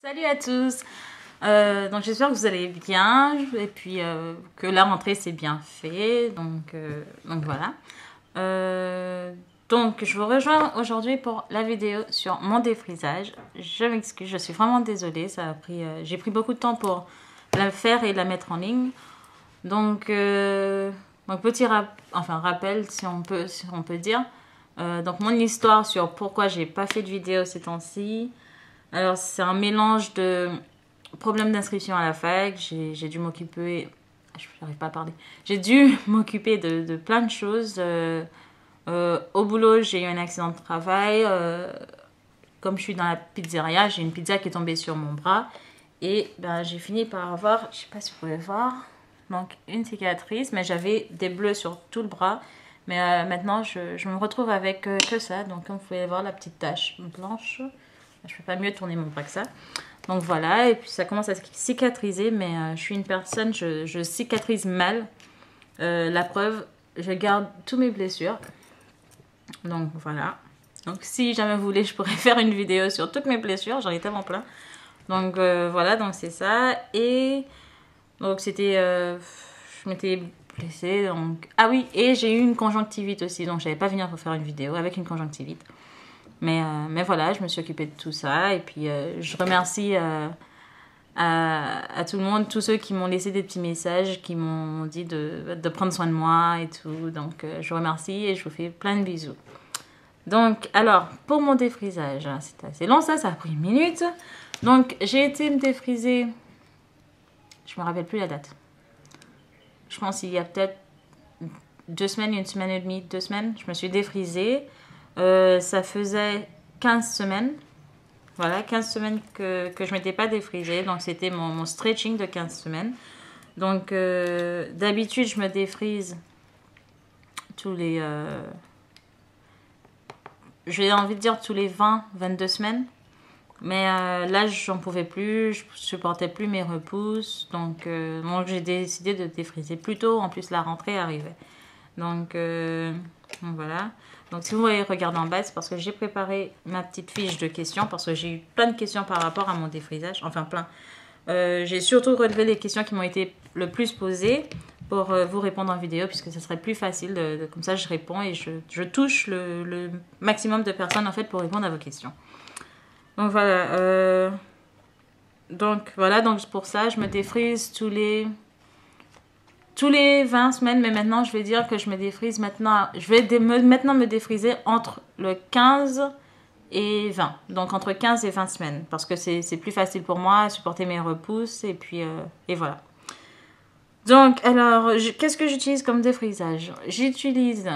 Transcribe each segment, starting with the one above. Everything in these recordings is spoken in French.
Salut à tous. Donc j'espère que vous allez bien et puis que la rentrée s'est bien fait. Donc voilà. Donc je vous rejoins aujourd'hui pour la vidéo sur mon défrisage. Je m'excuse, je suis vraiment désolée. J'ai pris beaucoup de temps pour la faire et la mettre en ligne. Donc petit rappel si on peut dire. Donc mon histoire sur pourquoi j'ai pas fait de vidéo ces temps-ci. Alors, c'est un mélange de problèmes d'inscription à la fac. J'ai dû m'occuper. Je n'arrive pas à parler. J'ai dû m'occuper de plein de choses. Au boulot, j'ai eu un accident de travail. Comme je suis dans la pizzeria, j'ai une pizza qui est tombée sur mon bras. Et ben, j'ai fini par avoir, je ne sais pas si vous pouvez voir, donc une cicatrice. Mais j'avais des bleus sur tout le bras. Mais maintenant, je me retrouve avec que ça. Donc, comme vous pouvez voir, la petite tache blanche. Je ne peux pas mieux tourner mon bras que ça. Donc voilà, et puis ça commence à cicatriser, mais je suis une personne, je cicatrise mal. La preuve, je garde toutes mes blessures. Donc voilà. Donc si jamais vous voulez, je pourrais faire une vidéo sur toutes mes blessures, j'en ai tellement plein. Donc voilà, donc c'est ça. Et donc c'était, je m'étais blessée. Donc... Ah oui, et j'ai eu une conjonctivite aussi, donc je n'allais pas venir pour faire une vidéo avec une conjonctivite. Mais voilà, je me suis occupée de tout ça. Et puis, je remercie à tout le monde, tous ceux qui m'ont laissé des petits messages, qui m'ont dit de prendre soin de moi et tout. Donc, je vous remercie et je vous fais plein de bisous. Donc, alors, pour mon défrisage, c'était assez long ça a pris une minute. Donc, j'ai été me défriser, je me rappelle plus la date. Je pense qu'il y a peut-être 2 semaines, 1 semaine et demie, 2 semaines, je me suis défrisée. Ça faisait 15 semaines. Voilà, 15 semaines que je ne m'étais pas défrisée. Donc, c'était mon stretching de 15 semaines. Donc, d'habitude, je me défrise tous les... j'ai envie de dire tous les 20-22 semaines. Mais là, j'en pouvais plus. Je supportais plus mes repousses. Donc j'ai décidé de défriser plus tôt. En plus, la rentrée arrivait. Donc voilà. Donc si vous voyez regarder en bas, c'est parce que j'ai préparé ma petite fiche de questions. Parce que j'ai eu plein de questions par rapport à mon défrisage. Enfin, plein. J'ai surtout relevé les questions qui m'ont été le plus posées pour vous répondre en vidéo. Puisque ce serait plus facile. Comme ça, je réponds et je touche le maximum de personnes en fait pour répondre à vos questions. Donc voilà. Donc pour ça, je me défrise tous les 20 semaines, mais maintenant je vais dire que je me défrise maintenant. Je vais maintenant me défriser entre le 15 et 20. Donc entre 15 et 20 semaines. Parce que c'est plus facile pour moi à supporter mes repousses. Et puis, et voilà. Donc, alors, qu'est-ce que j'utilise comme défrisage? J'utilise,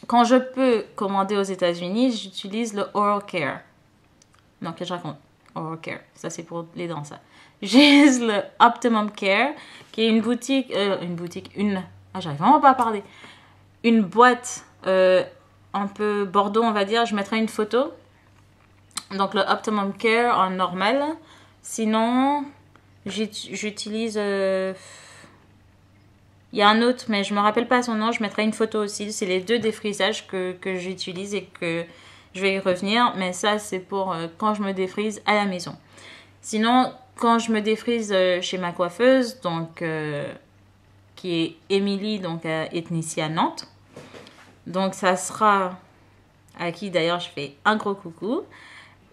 quand je peux commander aux États-Unis, j'utilise le Oral Care. Non, que je raconte. Oral Care. Ça, c'est pour les dents, ça. J'ai le Optimum Care, qui est une boutique... j'arrive vraiment pas à parler. Une boîte un peu Bordeaux, on va dire. Je mettrai une photo. Donc, le Optimum Care en normal. Sinon, j'utilise... Il y a un autre, mais je me rappelle pas son nom. Je mettrai une photo aussi. C'est les deux défrisages que j'utilise et que... Je vais y revenir, mais ça, c'est pour quand je me défrise à la maison. Sinon, quand je me défrise chez ma coiffeuse, donc qui est Émilie, donc à Ethnicie à Nantes. Donc, ça sera à qui d'ailleurs je fais un gros coucou.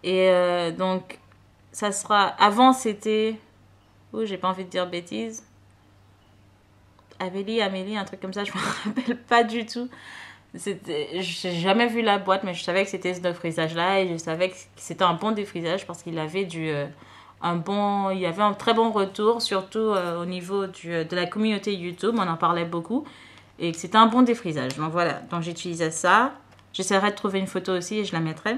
Et donc, ça sera... Avant, c'était... Oh, j'ai pas envie de dire bêtises. Amélie, un truc comme ça, je me rappelle pas du tout. J'ai jamais vu la boîte, mais je savais que c'était ce défrisage-là et je savais que c'était un bon défrisage parce qu'il avait il y avait un très bon retour, surtout au niveau de la communauté YouTube, on en parlait beaucoup et que c'était un bon défrisage. Donc voilà, donc j'utilisais ça. J'essaierai de trouver une photo aussi et je la mettrai.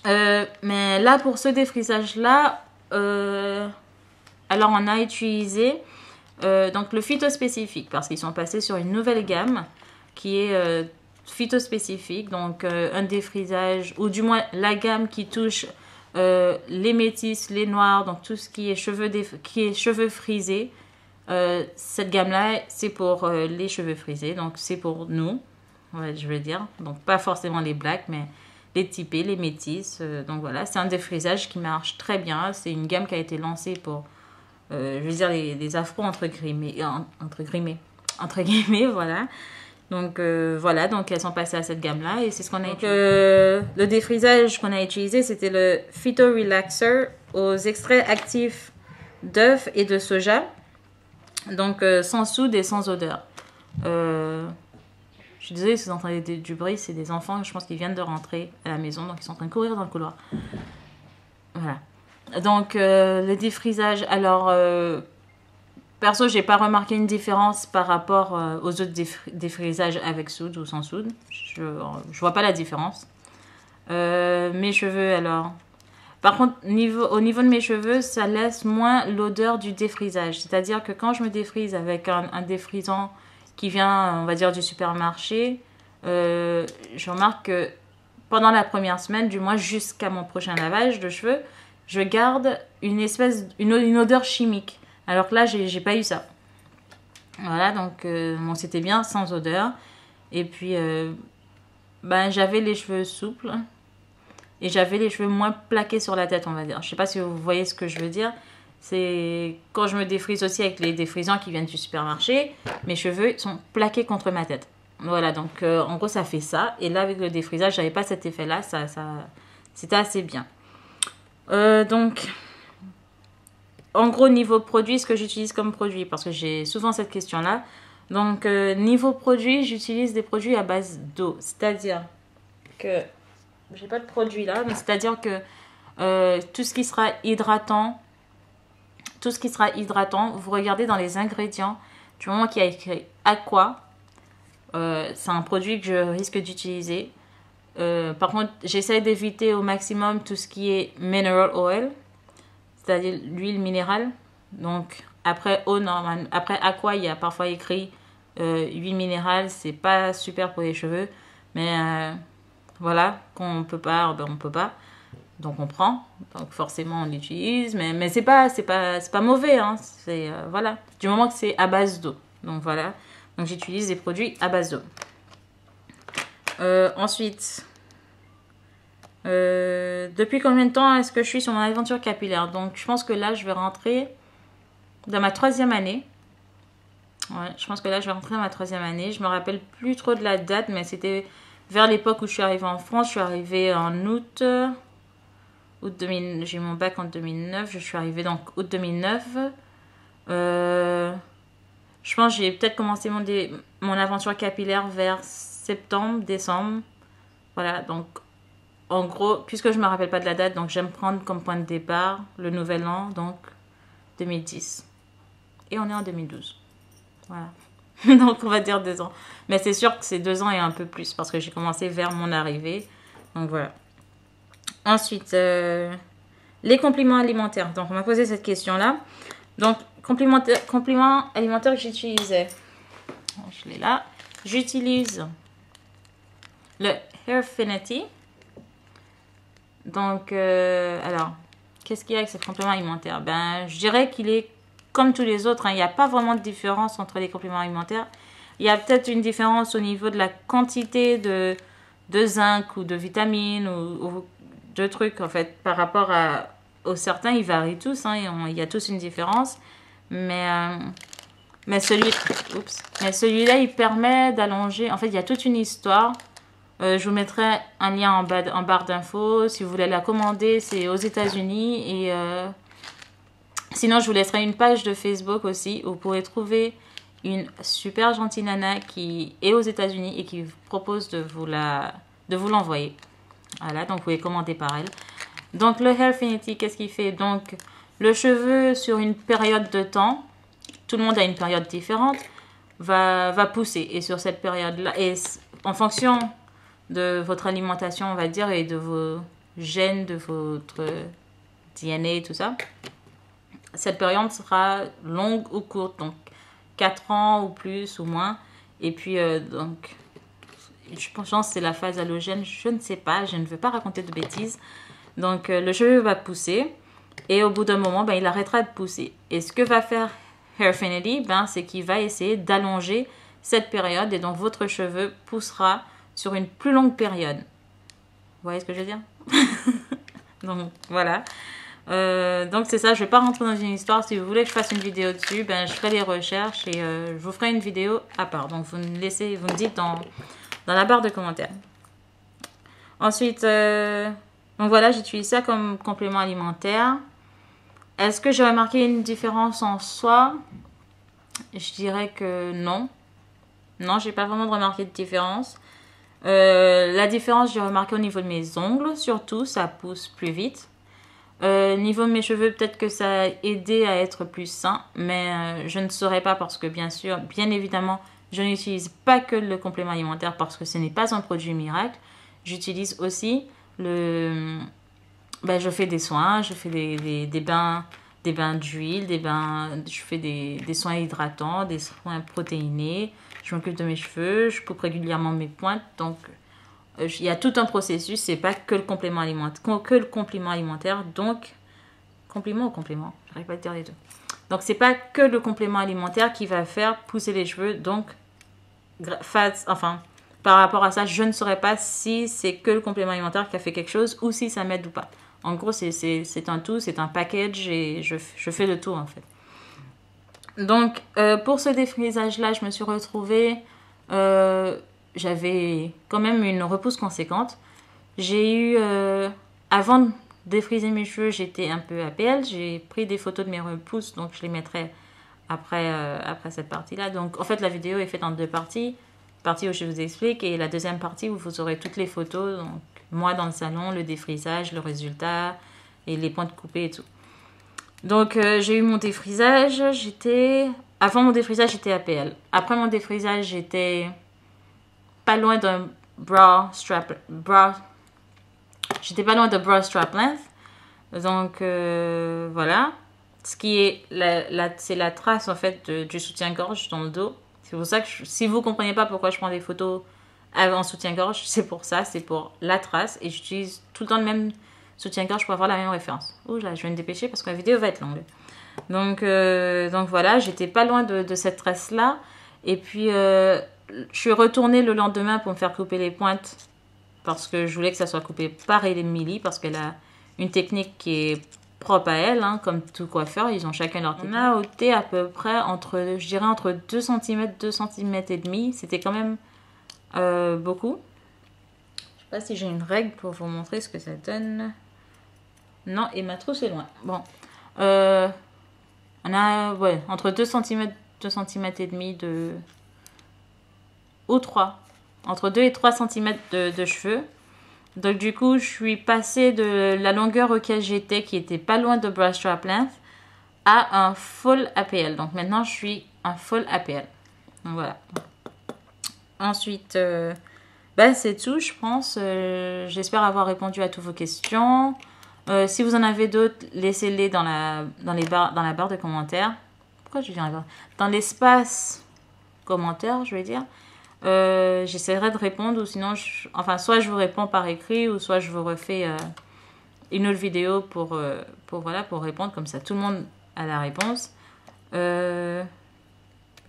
Mais là, pour ce défrisage-là, alors on a utilisé donc le phytospécifique parce qu'ils sont passés sur une nouvelle gamme qui est phytospécifique, donc un défrisage, ou du moins la gamme qui touche les métis, les noirs, donc tout ce qui est cheveux frisés. Cette gamme-là, c'est pour les cheveux frisés, donc c'est pour nous, ouais, je veux dire. Donc pas forcément les blacks, mais les typés, les métis. Donc voilà, c'est un défrisage qui marche très bien. C'est une gamme qui a été lancée pour, je veux dire, les afros entre guillemets, voilà. Donc voilà, donc elles sont passées à cette gamme-là et c'est ce qu'on a utilisé. Le défrisage qu'on a utilisé, c'était le Phyto Relaxer aux extraits actifs d'œufs et de soja. Donc sans soude et sans odeur. Je suis désolée si vous entendez du bruit, c'est des enfants, je pense qu'ils viennent de rentrer à la maison, donc ils sont en train de courir dans le couloir. Voilà. Donc le défrisage, alors perso, j'ai pas remarqué une différence par rapport aux autres défrisages avec soude ou sans soude. Je vois pas la différence. Mes cheveux, alors. Par contre, au niveau de mes cheveux, ça laisse moins l'odeur du défrisage. C'est-à-dire que quand je me défrise avec un défrisant qui vient, on va dire, du supermarché, je remarque que pendant la première semaine, du moins jusqu'à mon prochain lavage de cheveux, je garde une odeur chimique. Alors que là, j'ai pas eu ça. Voilà, donc bon, c'était bien sans odeur. Et puis, j'avais les cheveux souples. Et j'avais les cheveux moins plaqués sur la tête, on va dire. Je sais pas si vous voyez ce que je veux dire. C'est quand je me défrise aussi avec les défrisants qui viennent du supermarché, mes cheveux sont plaqués contre ma tête. Voilà, donc en gros, ça fait ça. Et là, avec le défrisage, j'avais pas cet effet-là. C'était assez bien. Donc, en gros, niveau produit, ce que j'utilise comme produit, parce que j'ai souvent cette question-là. Donc, niveau produit, j'utilise des produits à base d'eau. C'est-à-dire que j'ai pas de produit là, mais c'est-à-dire que tout ce qui sera hydratant, vous regardez dans les ingrédients, du moment qu'il y a écrit Aqua, c'est un produit que je risque d'utiliser. Par contre, j'essaie d'éviter au maximum tout ce qui est mineral oil, c'est-à-dire l'huile minérale. Donc, après eau normale, après Aqua, il y a parfois écrit huile minérale, c'est pas super pour les cheveux, mais voilà, qu'on peut pas, on peut pas. Donc on prend, donc forcément on l'utilise, mais c'est pas mauvais, hein. C'est voilà, du moment que c'est à base d'eau. Donc voilà, donc j'utilise des produits à base d'eau. Ensuite, depuis combien de temps est-ce que je suis sur mon aventure capillaire? Donc je pense que là je vais rentrer dans ma 3e année. Ouais, je pense que là je vais rentrer dans ma 3e année. Je me rappelle plus trop de la date, mais c'était vers l'époque où je suis arrivée en France. Je suis arrivée en août 2000, j'ai eu mon bac en 2009. Je suis arrivée donc août 2009. Je pense que j'ai peut-être commencé mon aventure capillaire vers septembre, décembre. Voilà, donc en gros, puisque je ne me rappelle pas de la date, donc j'aime prendre comme point de départ le nouvel an, donc 2010. Et on est en 2012. Voilà. Donc on va dire 2 ans. Mais c'est sûr que c'est 2 ans et un peu plus parce que j'ai commencé vers mon arrivée. Donc voilà. Ensuite, les compléments alimentaires. Donc on m'a posé cette question-là. Donc compléments alimentaires que j'utilisais. Je l'ai là. J'utilise le Hairfinity. Donc, alors, qu'est-ce qu'il y a avec ce complément alimentaire? Je dirais qu'il est comme tous les autres, hein. Il n'y a pas vraiment de différence entre les compléments alimentaires. Il y a peut-être une différence au niveau de la quantité de zinc ou de vitamines ou de trucs, en fait, par rapport aux certains, ils varient tous, hein, il y a tous une différence. Mais celui-là, il permet d'allonger. En fait, il y a toute une histoire. Je vous mettrai un lien en barre d'infos. Si vous voulez la commander, c'est aux États-Unis. Et sinon, je vous laisserai une page de Facebook aussi où vous pourrez trouver une super gentille nana qui est aux États-Unis et qui vous propose de vous l'envoyer. Voilà, donc vous pouvez commander par elle. Donc le Hairfinity, qu'est-ce qu'il fait? Donc le cheveu sur une période de temps, tout le monde a une période différente, va pousser. Et sur cette période-là, et en fonction de votre alimentation, on va dire, et de vos gènes, de votre DNA, tout ça, cette période sera longue ou courte. Donc 4 ans ou plus ou moins. Et puis donc je pense que c'est la phase halogène, je ne sais pas, je ne veux pas raconter de bêtises. Donc le cheveu va pousser et au bout d'un moment, il arrêtera de pousser. Et ce que va faire Hairfinity, c'est qu'il va essayer d'allonger cette période et donc votre cheveu poussera sur une plus longue période. voyez ce que je veux dire? Donc voilà. Donc c'est ça, je vais pas rentrer dans une histoire. Si vous voulez que je fasse une vidéo dessus, ben je ferai les recherches et je vous ferai une vidéo à part. Donc vous me laissez, vous me dites dans la barre de commentaires. Ensuite, donc voilà, j'utilise ça comme complément alimentaire. Est-ce que j'ai remarqué une différence en soi? Je dirais que non. Non, j'ai pas vraiment remarqué de différence. La différence, j'ai remarqué au niveau de mes ongles, surtout, ça pousse plus vite. Niveau de mes cheveux, peut-être que ça a aidé à être plus sain, mais je ne saurais pas parce que bien sûr, bien évidemment, je n'utilise pas que le complément alimentaire parce que ce n'est pas un produit miracle. J'utilise aussi le... Ben, je fais des soins, je fais des bains d'huile, je fais des soins hydratants, des soins protéinés, je m'occupe de mes cheveux, je coupe régulièrement mes pointes, donc il y a tout un processus, c'est pas que le complément alimentaire, donc complément ou complément, j'arrive pas à dire les deux. Donc c'est pas que le complément alimentaire qui va faire pousser les cheveux, donc par rapport à ça, je ne saurais pas si c'est que le complément alimentaire qui a fait quelque chose ou si ça m'aide ou pas. En gros, c'est un tout, c'est un package et je fais le tout en fait. Donc, pour ce défrisage-là, je me suis retrouvée... j'avais quand même une repousse conséquente. J'ai eu... avant de défriser mes cheveux, j'étais un peu APL. J'ai pris des photos de mes repousses, donc je les mettrai après cette partie-là. Donc, en fait, la vidéo est faite en deux parties. Partie où je vous explique et la deuxième partie où vous aurez toutes les photos. Donc, moi dans le salon, le défrisage, le résultat et les pointes coupées et tout. Donc, j'ai eu mon défrisage. Avant mon défrisage, j'étais APL. Après mon défrisage, j'étais pas loin d'un j'étais pas loin de bra strap length. Donc, voilà. Ce qui est c'est la trace en fait du soutien-gorge dans le dos. C'est pour ça que si vous ne comprenez pas pourquoi je prends des photos en soutien-gorge, c'est pour ça, c'est pour la trace. Et j'utilise tout le temps le même soutien-gorge pour avoir la même référence. Ouh là, je vais me dépêcher parce que la vidéo va être longue. Donc voilà, j'étais pas loin de cette trace-là. Et puis, je suis retournée le lendemain pour me faire couper les pointes. Parce que je voulais que ça soit coupé par Emily. Parce qu'elle a une technique qui est propre à elle, hein, comme tout coiffeur, ils ont chacun leur technique. On a ôté à peu près entre 2 cm, 2 cm et demi. C'était quand même beaucoup. Je sais pas si j'ai une règle pour vous montrer ce que ça donne. Non, et ma trousse est loin. Bon. On a, ouais, entre 2 cm, 2 cm et demi ou 3. Entre 2 et 3 cm de cheveux. Donc du coup, je suis passée de la longueur auquel j'étais, qui était pas loin de bra strap length, à un full APL. Donc maintenant, je suis un full APL. Donc voilà. Ensuite, ben, c'est tout, je pense. J'espère avoir répondu à toutes vos questions. Si vous en avez d'autres, laissez-les dans la barre de commentaires. Pourquoi je viens là? Dans l'espace commentaire, je vais dire. J'essaierai de répondre ou sinon, soit je vous réponds par écrit ou soit je vous refais une autre vidéo pour répondre. Comme ça, tout le monde a la réponse.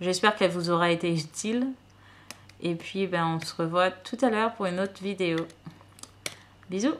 J'espère qu'elle vous aura été utile. Et puis, ben, on se revoit tout à l'heure pour une autre vidéo. Bisous!